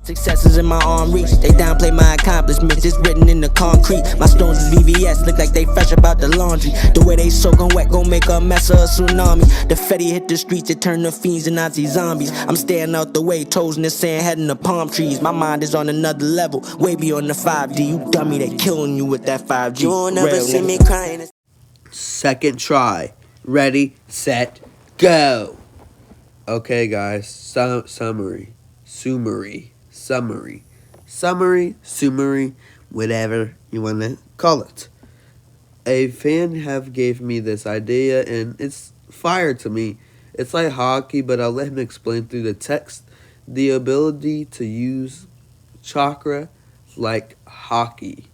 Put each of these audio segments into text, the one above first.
Successes in my arm reach, they downplay my accomplishments, it's written in the concrete. My stones is VVS, look like they fresh about the laundry. The way they soaking wet gon' make a mess of a tsunami. The Fetty hit the streets, it turn the fiends and Nazi zombies. I'm staying out the way, toes in the sand, heading to palm trees. My mind is on another level, way beyond the 5D. You dummy, they killing you with that 5G. You won't never see me crying. Second try. Ready, set, go. Okay, guys. Summary, whatever you want to call it. A fan have gave me this idea, and it's fire to me. It's like Haki, but I'll let him explain through the text. The ability to use chakra like Haki.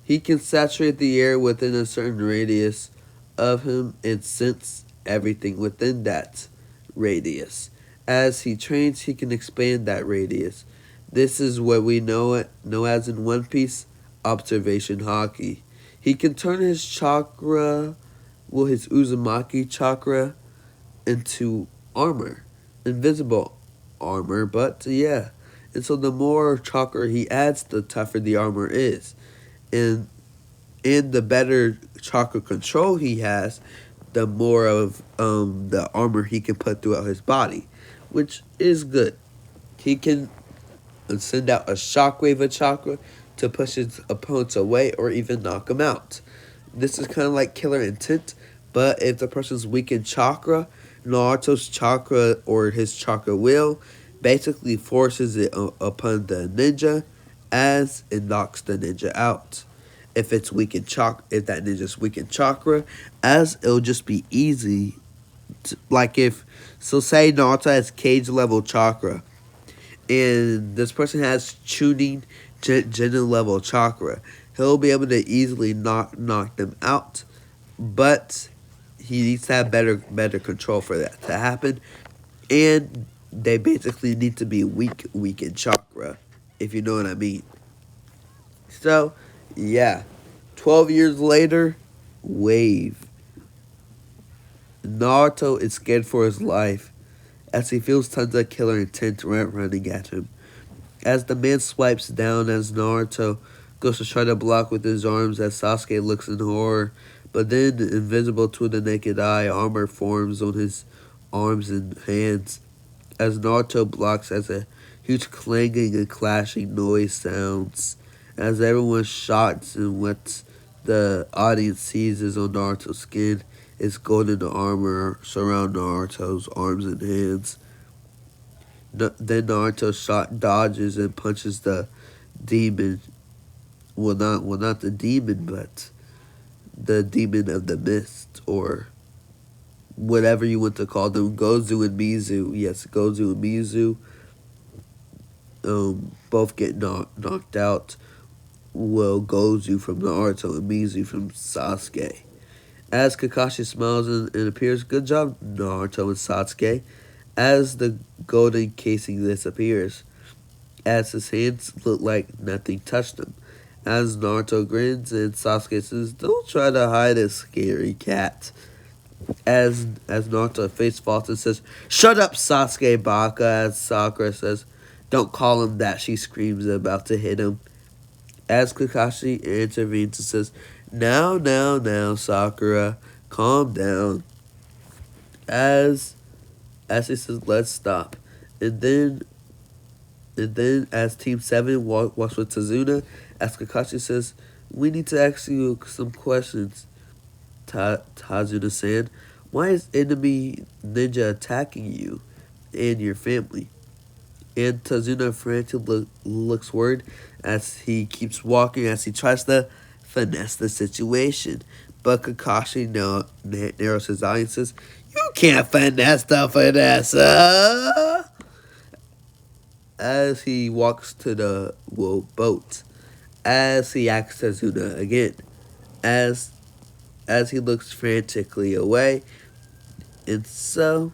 He can saturate the air within a certain radius of him and sense everything within that radius. As he trains, he can expand that radius. This is what we know as in One Piece, observation Haki. He can turn his chakra, his Uzumaki chakra, into armor, invisible armor, but yeah. And so the more chakra he adds, the tougher the armor is. And the better chakra control he has, the more of the armor he can put throughout his body, which is good. He can send out a shockwave of chakra to push his opponents away or even knock them out. This is kind of like killer intent, but if the person's weak in chakra, Naruto's chakra or his chakra will basically forces it upon the ninja as it knocks the ninja out. If it's weak in if that ninja's weak in chakra, as it'll just be easy. Say Naruto has cage level chakra, and this person has tuning Genin level chakra, he'll be able to easily knock them out, but he needs to have better control for that to happen, and they basically need to be weak in chakra, if you know what I mean. So, yeah, 12 years later, Wave. Naruto is scared for his life as he feels tons of killer intent running at him. As the man swipes down as Naruto goes to try to block with his arms as Sasuke looks in horror, but then, invisible to the naked eye, armor forms on his arms and hands as Naruto blocks as a huge clanging and clashing noise sounds. As everyone shocks and what the audience sees is on Naruto's skin is golden armor surround Naruto's arms and hands. Then Naruto dodges and punches the demon. Well, not the demon, but the demon of the mist, or whatever you want to call them. Gozu and Mizu. Yes, Gozu and Mizu. Both get knocked out. Well, Gozu from Naruto and Mizu from Sasuke. As Kakashi smiles and appears, good job, Naruto and Sasuke. As the golden casing disappears, as his hands look like nothing touched him. As Naruto grins and Sasuke says, "Don't try to hide it, scary cat." As Naruto face falls and says, "Shut up, Sasuke Baka." As Sakura says, "Don't call him that," she screams, about to hit him. As Kakashi intervenes and says, Now, Sakura, calm down." As he says, "Let's stop." And then as Team 7 walks with Tazuna, as Kakashi says, "We need to ask you some questions, Tazuna-san. Why is enemy ninja attacking you and your family?" And Tazuna frantically looks worried as he keeps walking, as he tries to finesse the situation. But Kakashi narrows his eye and says, "You can't finesse the finesse." As he walks to the boat, as he asks Tazuna again, as he looks frantically away, and so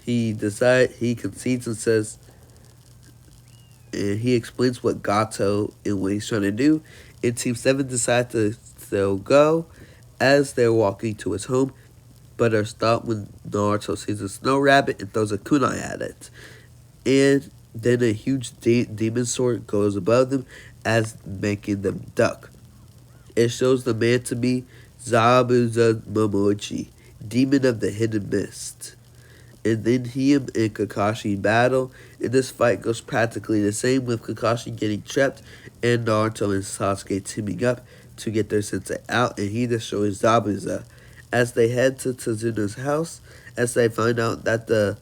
he concedes and says, and he explains what Gato and what he's trying to do, and Team 7 decides to go as they're walking to his home, but are stopped when Naruto sees a snow rabbit and throws a kunai at it. And Then a huge demon sword goes above them as making them duck. It shows the man to be Zabuza Momochi, demon of the hidden mist. And then him and Kakashi battle, and this fight goes practically the same with Kakashi getting trapped and Naruto and Sasuke teaming up to get their sensei out, and he destroys Zabuza. As they head to Tazuna's house, as they find out that the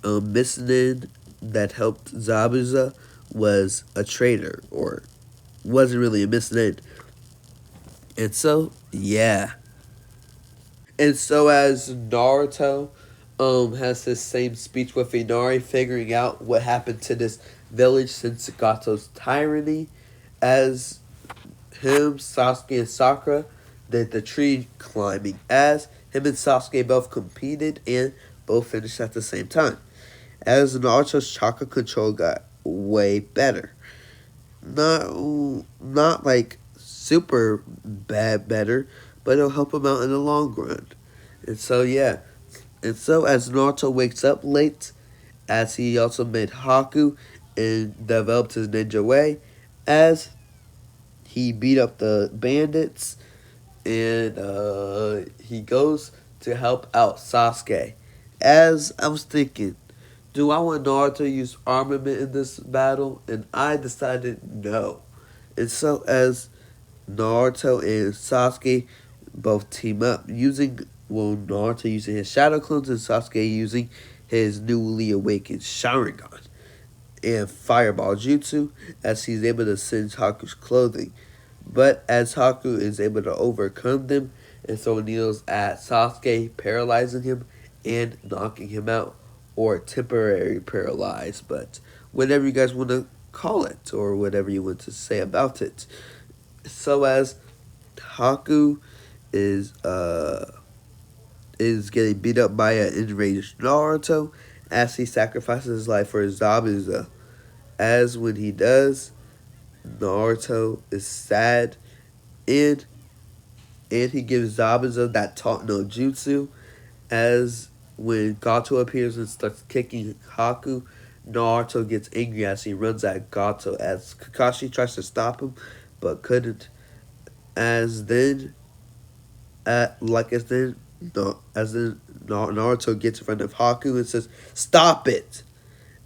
Missinin that helped Zabuza was a traitor, or wasn't really a Missinin. And so, yeah. And so as Naruto has this same speech with Inari, figuring out what happened to this village since Gato's tyranny, as him, Sasuke, and Sakura did the tree climbing, as him and Sasuke both competed and both finished at the same time. As Naruto's chakra control got way better. Not like super bad better, but it'll help him out in the long run. And so yeah. And so as Naruto wakes up late, as he also made Haku and developed his ninja way, as he beat up the bandits and he goes to help out Sasuke. As I was thinking, do I want Naruto to use armament in this battle? And I decided no. And so as Naruto and Sasuke both team up using, well, Naruto using his shadow clones and Sasuke using his newly awakened Sharingan and Fireball Jutsu, as he's able to singe Haku's clothing. But as Haku is able to overcome them and throw needles at Sasuke, paralyzing him and knocking him out, or temporary paralyzed, but whatever you guys want to call it, or whatever you want to say about it. So as Haku is getting beat up by an enraged Naruto, as he sacrifices his life for Zabuza. As when he does, Naruto is sad, and he gives Zabuza that taught no jutsu. As when Gato appears and starts kicking Haku, Naruto gets angry as he runs at Gato, as Kakashi tries to stop him but couldn't. As then, Naruto gets in front of Haku and says, "Stop it!"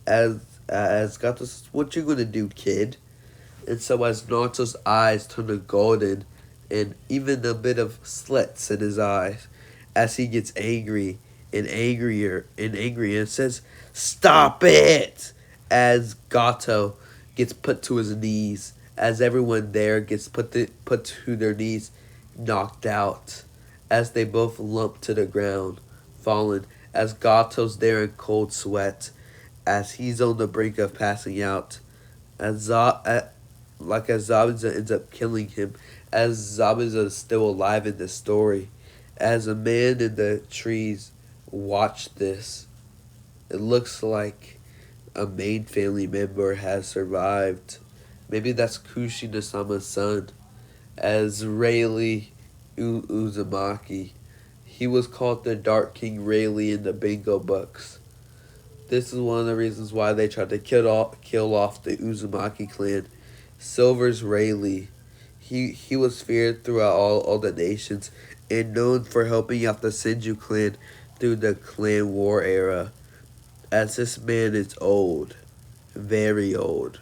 As Gato says, "What you gonna do, kid?" And so as Naruto's eyes turn to golden, and even a bit of slits in his eyes, as he gets angry and angrier and angrier and says, "Stop it!" As Gato gets put to his knees, as everyone there gets put to their knees, knocked out, as they both lump to the ground, fallen, as Gato's there in cold sweat, as he's on the brink of passing out, as Zabuza ends up killing him, as Zabuza is still alive in this story, as a man in the trees watched this. It looks like a main family member has survived. Maybe that's Kushina-sama's son, as Rayleigh Uzumaki. He was called the Dark King Rayleigh in the Bingo books. This is one of the reasons why they tried to kill off the Uzumaki clan. Silver's Rayleigh. He was feared throughout all the nations and known for helping out the Senju clan through the clan war era. As this man is old, very old,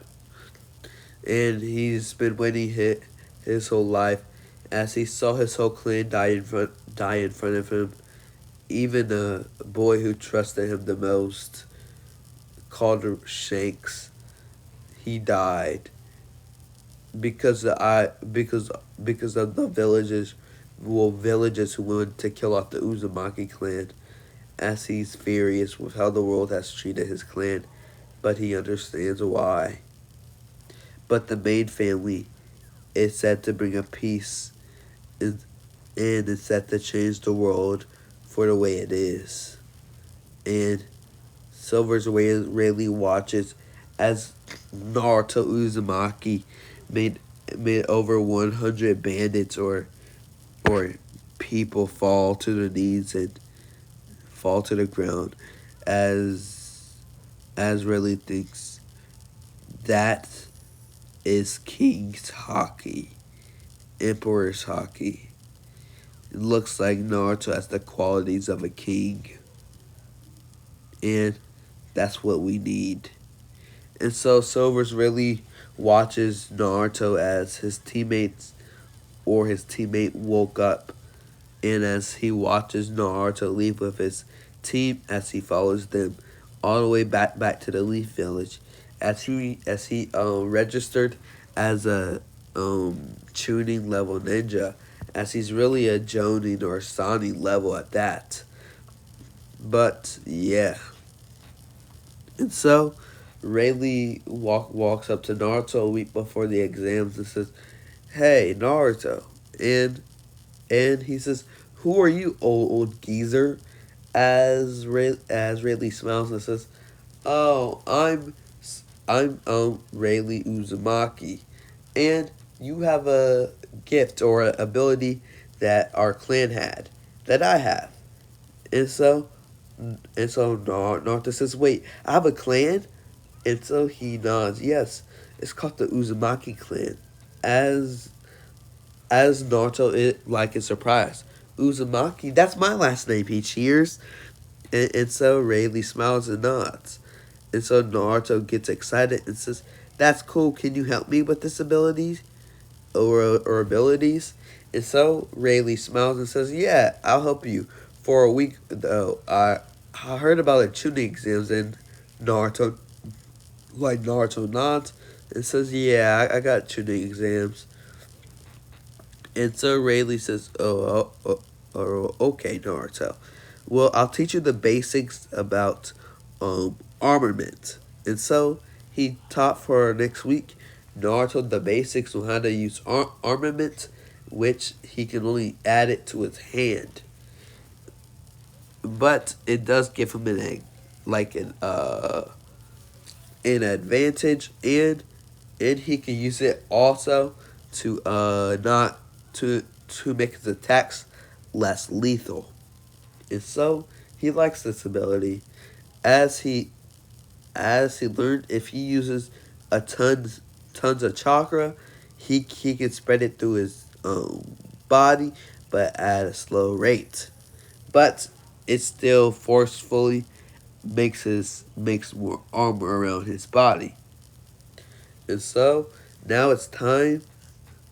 and he's been waiting his whole life, as he saw his whole clan die in front of him. Even the boy who trusted him the most, called Shanks, he died because of the villagers who wanted to kill off the Uzumaki clan, as he's furious with how the world has treated his clan, but he understands why. But the main family is set to bring a peace, and is set to change the world for the way it is. And Silver's Rayleigh watches as Naruto Uzumaki made over 100 bandits or people fall to their knees and fall to the ground, as as Rayleigh thinks that is King's Haki, Emperor's Haki. It looks like Naruto has the qualities of a king, and that's what we need. And so Silver's really watches Naruto as his teammates or his teammate woke up, and as he watches Naruto leave with his team, as he follows them all the way back to the Leaf Village, as he registered as a tuning level ninja, as he's really a Jonin or Sani level at that. But yeah, and so Rayleigh walks up to Naruto a week before the exams and says, "Hey, Naruto," and and he says, "Who are you, old geezer?" As Rayleigh smiles and says, "Oh, I'm Rayleigh Uzumaki, and you have a gift or an ability that our clan had that I have." And so Naruto says, "Wait, I have a clan?" And so he nods. Yes, it's called the Uzumaki clan. As Naruto is surprised. Uzumaki, that's my last name. He cheers, and so Rayleigh smiles and nods. And so Naruto gets excited and says, "That's cool. Can you help me with this ability or abilities?" And so Rayleigh smiles and says, "Yeah, I'll help you. For a week though, I heard about the tuning exams." And Naruto nods and says, "Yeah, I got tuning exams." And so Rayleigh says, Okay, Naruto. Well, I'll teach you the basics about armament." And so he taught for next week Naruto the basics on how to use armament, which he can only add it to his hand. But it does give him like an advantage, and he can use it also to not to make his attacks less lethal. And so he likes this ability, as he learned if he uses a tons of chakra, he can spread it through his body, but at a slow rate. But it still forcefully makes more armor around his body. And so now it's time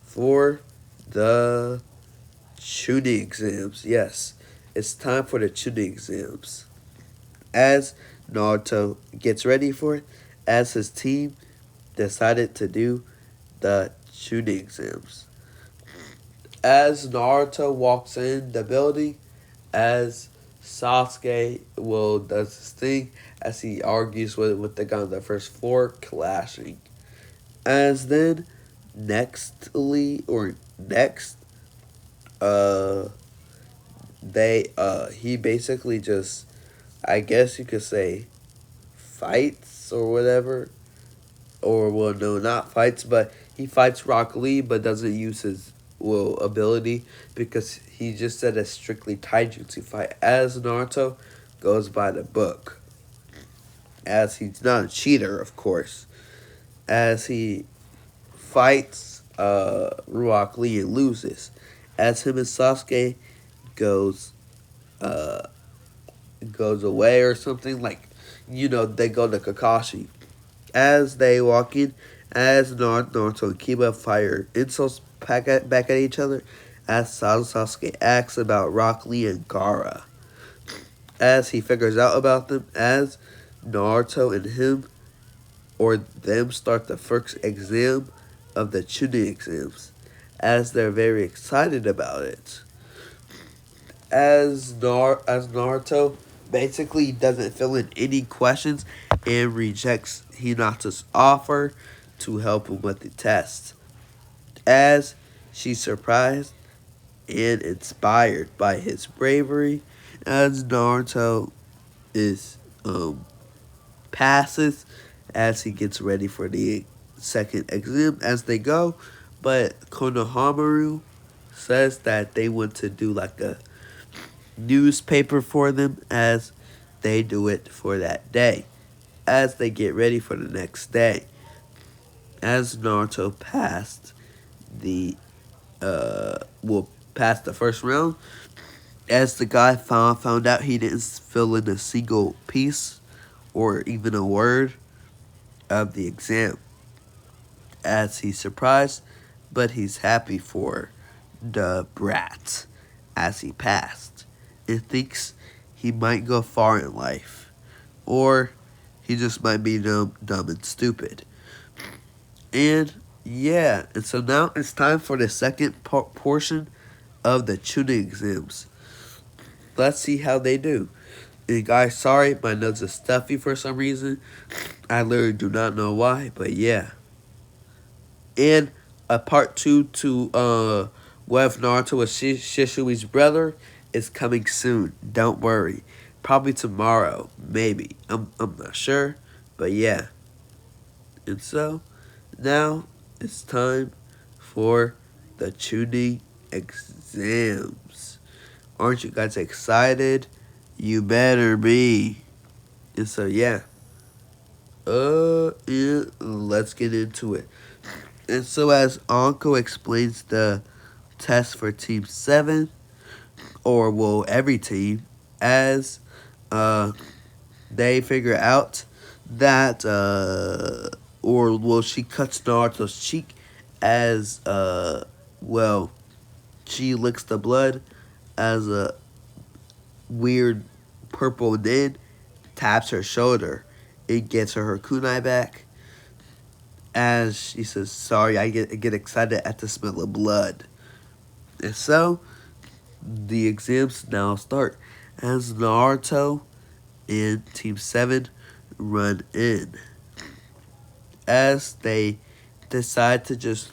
for the tuning exams. Yes, it's time for the tuning exams. As Naruto gets ready for it, as his team decided to do the tuning exams. As Naruto walks in the building, as Sasuke does his thing, as he argues with the guy on the first floor, clashing. As then next, uh he basically just, I guess you could say, fights or whatever. Or, well, no, not fights, but he fights Rock Lee, but doesn't use his ability, because he just said a strictly taijutsu fight, as Naruto goes by the book, as he's not a cheater, of course. As he fights Rock Lee and loses, as him and Sasuke goes uh goes away or something, like, they go to Kakashi. As they walk in, as Naruto and Kiba fire insults back at each other, as Sasuke asks about Rock Lee and Gaara. As he figures out about them, as Naruto and him or them start the first exam of the Chunin exams, as they're very excited about it. As Naruto basically doesn't fill in any questions and rejects Hinata's offer to help him with the test, as she's surprised and inspired by his bravery, as Naruto is passes, as he gets ready for the second exam as they go. But Konohamaru says that they want to do like a newspaper for them, as they do it for that day. as they get ready for the next day. As Naruto passed the past the first round, as the guy found out he didn't fill in a single piece or even a word of the exam, as he's surprised, but he's happy for the brat as he passed and thinks he might go far in life, or he just might be dumb and stupid. And yeah, and so now it's time for the second portion of the tuning exams. Let's see how they do. And guys, sorry, my nose is stuffy for some reason. I literally do not know why, but yeah. And a part 2 to What If Naruto Was Shishui's Brother is coming soon. Don't worry. Probably tomorrow, maybe. I'm not sure, but yeah. And so, now it's time for the tuning exams. Aren't you guys excited? You better be. And so, yeah. And let's get into it. And so, as Anko explains the test for Team 7, or well, every team, as they figure out that, or well, she cuts Naruto's cheek as, well, she licks the blood as a weird purple then taps her shoulder. It gets her kunai back. As she says, sorry, I get excited at the smell of blood. And so, the exams now start as Naruto and Team 7 run in. As they decide to just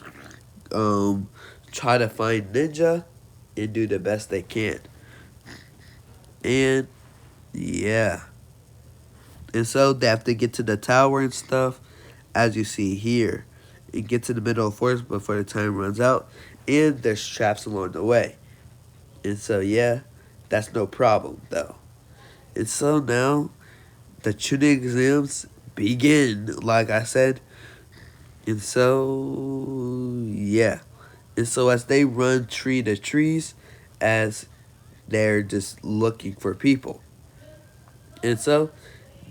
try to find Ninja and do the best they can. And yeah. And so they have to get to the tower and stuff, as you see here. It gets in the middle of the forest before the time runs out, and there's traps along the way. And so yeah, that's no problem though. And so now the tuning exams begin, like I said. And so yeah. And so as they run tree to trees, as they're just looking for people. And so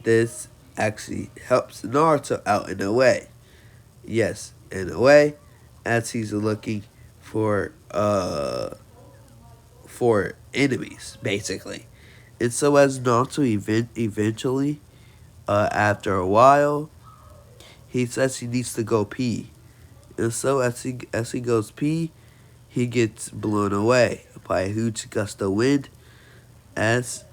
this actually helps Naruto out in a way. Yes, in a way, as he's looking for enemies, basically. And so as Naruto eventually, after a while, he says he needs to go pee. And so as he goes pee, he gets blown away by a huge gust of wind as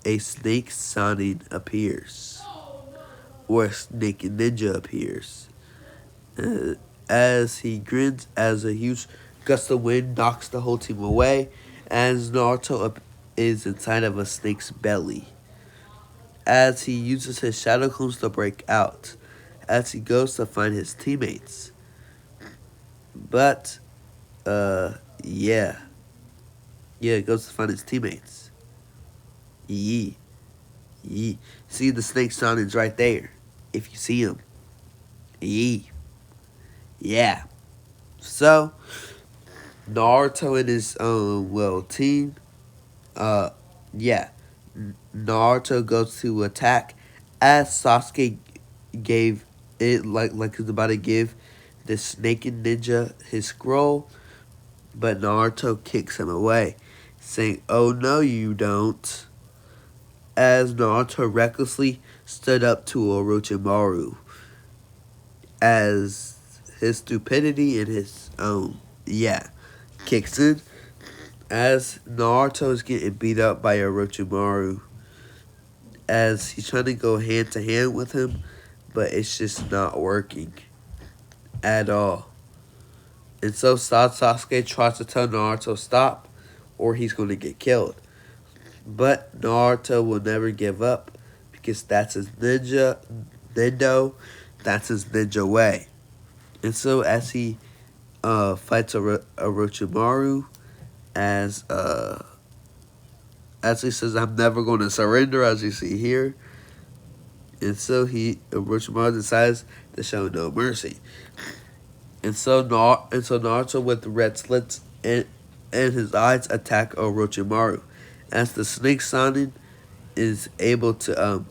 a snake Sonic appears. Or a snake ninja appears. As he grins as a huge gust of wind knocks the whole team away, as Naruto is inside of a snake's belly. As he uses his shadow clones to break out, as he goes to find his teammates. But, yeah. Yeah, he goes to find his teammates. Yee. Yee. See the snake Sonic's right there, if you see him. Yee. Yeah. So, Naruto and his team, yeah. Naruto goes to attack as Sasuke gave it like he's about to give the snake and ninja his scroll, but Naruto kicks him away, saying, "Oh no, you don't." As Naruto recklessly stood up to Orochimaru, as his stupidity and his kicks in, as Naruto is getting beat up by Orochimaru, as he's trying to go hand to hand with him, but it's just not working at all. And so Sasuke tries to tell Naruto stop, or he's going to get killed. But Naruto will never give up, because that's his that's his ninja way. And so as he fights Orochimaru, as he says, "I'm never going to surrender," as you see here. And so Orochimaru decides to show no mercy. And so Naruto with the red slits and his eyes attack Orochimaru. As the snake Sanin is able to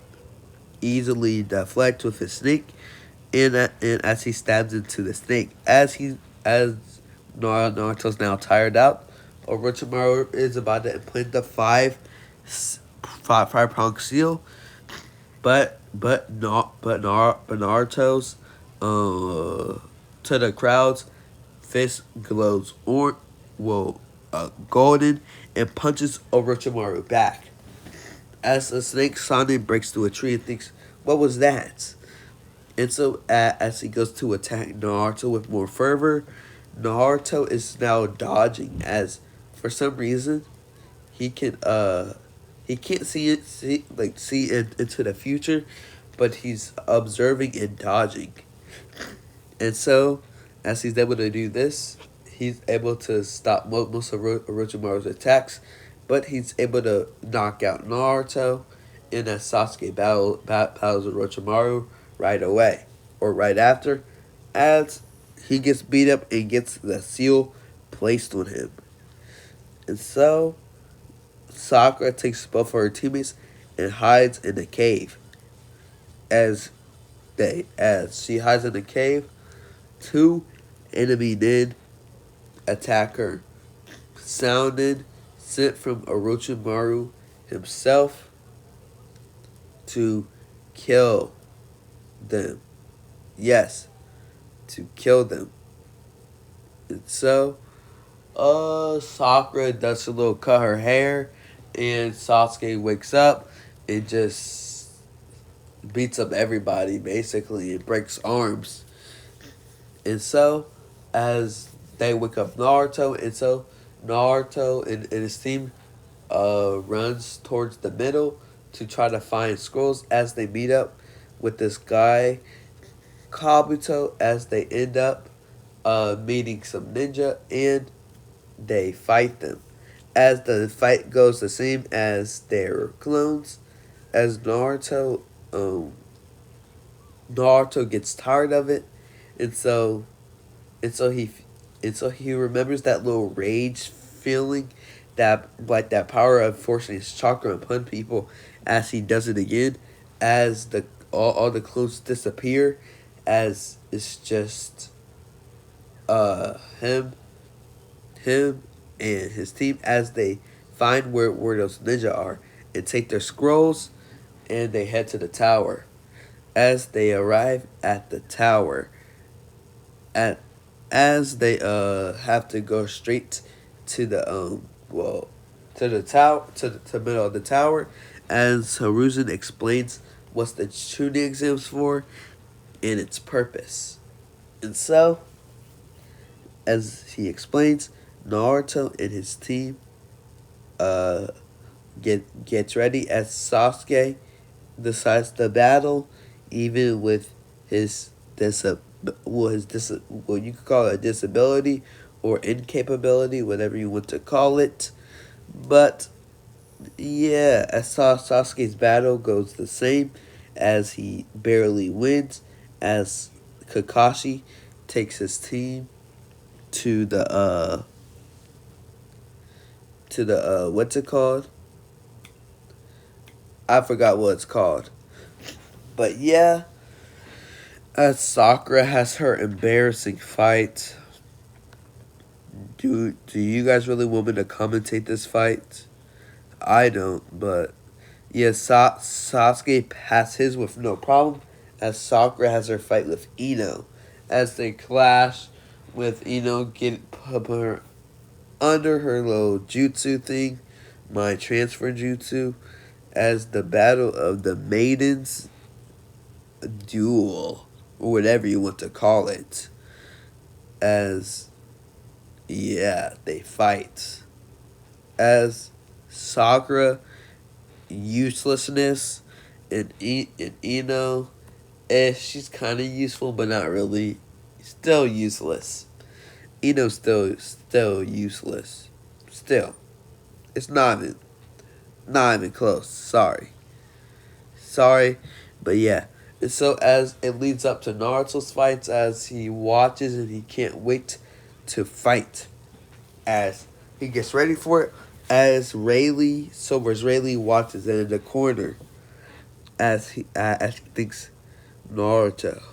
easily deflect with his snake, and as he stabs into the snake, as Naruto's now tired out, Orochimaru is about to implant the five prong seal, but Naruto's to the crowd's fist glows golden and punches Orochimaru back. As the snake Sonic breaks through a tree and thinks, "What was that?" And so, as he goes to attack Naruto with more fervor, Naruto is now dodging. As for some reason, he can he can't see into the future, but he's observing and dodging. And so, as he's able to do this, he's able to stop most of Orochimaru's attacks, but he's able to knock out Naruto, and as Sasuke battles Orochimaru right away, or right after, as he gets beat up and gets the seal placed on him. And so, Sakura takes both of her teammates and hides in the cave. As she hides in the cave, two enemy nin attack her, sounded sent from Orochimaru himself to kill them. Yes, to kill them. And so, Sakura does a little cut her hair, and Sasuke wakes up and just beats up everybody basically and breaks arms. And so, as they wake up Naruto, and so Naruto and his team runs towards the middle to try to find scrolls as they meet up with this guy Kabuto, as they end up meeting some ninja and they fight them. As the fight goes the same as their clones, as Naruto gets tired of it, and so and so he remembers that little rage feeling, that like that power of forcing his chakra upon people, as he does it again, as all the clones disappear, as it's just him and his team, as they find where those ninja are and take their scrolls, and they head to the tower. As they arrive at the tower, at as they have to go straight to the to the tower, to the middle of the tower, as Hiruzen explains what's the shooting exams for and its purpose. And so, as he explains, Naruto and his team gets ready as Sasuke decides to battle, even with his what you could call it a disability or incapability, whatever you want to call it. But yeah, as Sasuke's battle goes the same, as he barely wins, as Kakashi takes his team to the what's it called? I forgot what it's called. But yeah, as Sakura has her embarrassing fight. Do you guys really want me to commentate this fight? I don't, but yeah, Sasuke has his with no problem, as Sakura has her fight with Ino, as they clash with Ino get put her under her little jutsu thing, my transfer jutsu, as the battle of the maidens duel, or whatever you want to call it, as yeah, they fight. As Sakura uselessness and Ino, she's kind of useful but not really. Still useless. Ino's still useless. Still, it's not even close. Sorry, But yeah, and so as it leads up to Naruto's fights, as he watches and he can't wait to fight, as he gets ready for it, as Rayleigh watches in the corner, as he thinks, Naruto,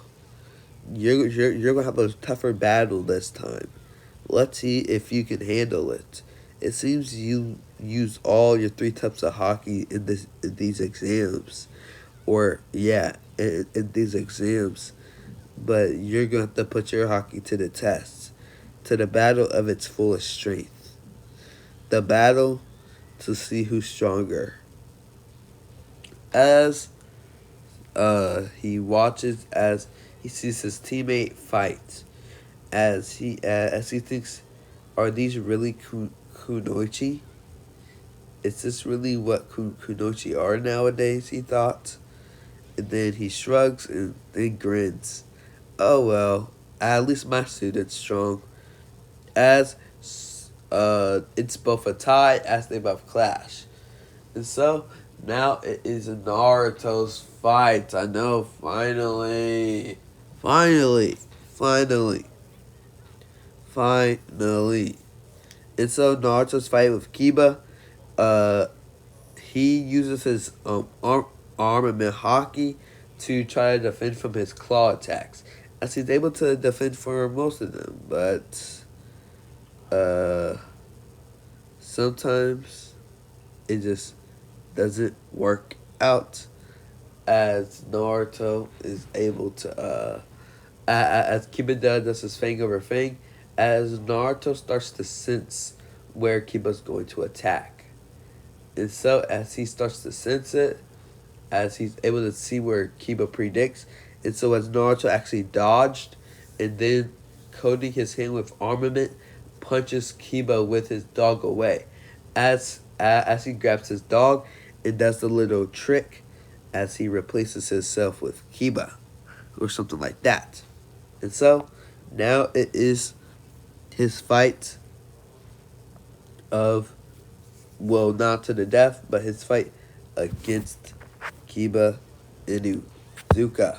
you're gonna have a tougher battle this time. Let's see if you can handle it. It seems you use all your three types of Haki in these exams, or yeah, in these exams. But you're gonna have to put your Haki to the test, to the battle of its fullest strength. The battle to see who's stronger. As he watches, as he sees his teammate fight, as he thinks, are these really kunoichi? Is this really what kunoichi are nowadays? He thought, and then he shrugs and then grins. Oh well, at least my student's strong. As it's both a tie as they both clash. And so now it is Naruto's fight. I know, finally. Finally. Finally. Finally. And so Naruto's fight with Kiba, uh he uses his armament Haki to try to defend from his claw attacks. As he's able to defend for most of them, but sometimes it just doesn't work out, as Naruto is able to as Kiba does his fang over fang, as Naruto starts to sense where Kiba's going to attack. And so as he starts to sense it, as he's able to see where Kiba predicts, and so as Naruto actually dodged and then coating his hand with armament, punches Kiba with his dog away. As he grabs his dog and does the little trick as he replaces himself with Kiba or something like that. And so now it is his fight of, well, not to the death, but his fight against Kiba Inuzuka.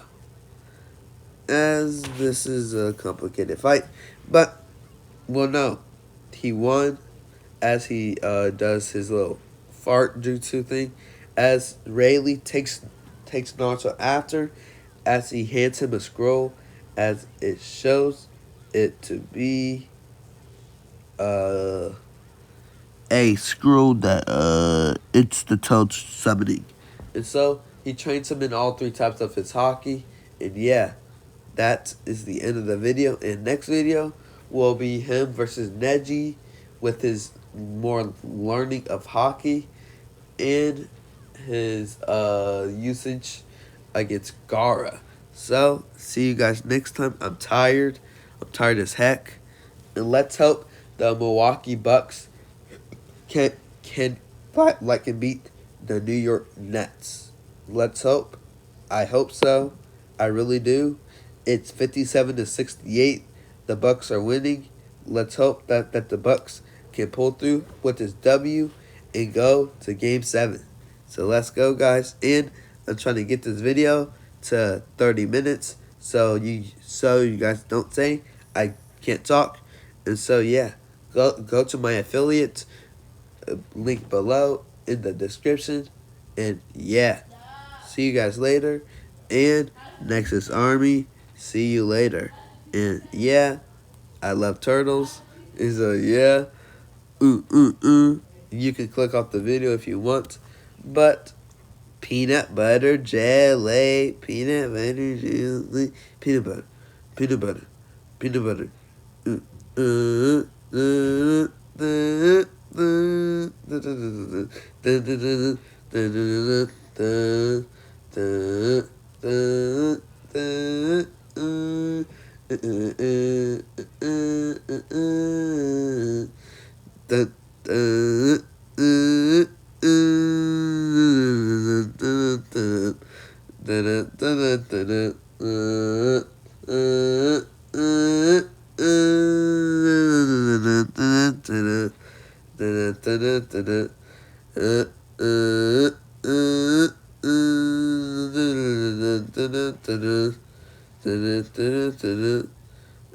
As this is a complicated fight, but, well, no, he won as he does his little fart jutsu thing, as Rayleigh takes Naruto after, as he hands him a scroll, as it shows it to be a scroll that it's the toad summoning. And so he trains him in all three types of his Haki, and yeah, that is the end of the video. And next video will be him versus Neji with his more learning of Haki and his usage against Gaara. So see you guys next time. I'm tired as heck, and let's hope the Milwaukee Bucks can beat the New York Nets. Let's hope. I hope so. I really do. It's 57-68. The Bucks are winning. Let's hope that the Bucks can pull through with this W and go to Game 7. So let's go, guys. And I'm trying to get this video to 30 minutes so you guys don't say I can't talk. And so yeah, go to my affiliate link below in the description. And yeah, see you guys later. And Nexus Army, see you later. And yeah, I love turtles. And so yeah, you can click off the video if you want, but peanut butter jelly, peanut butter jelly, peanut butter, peanut butter, peanut butter.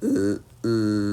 Uh, uh.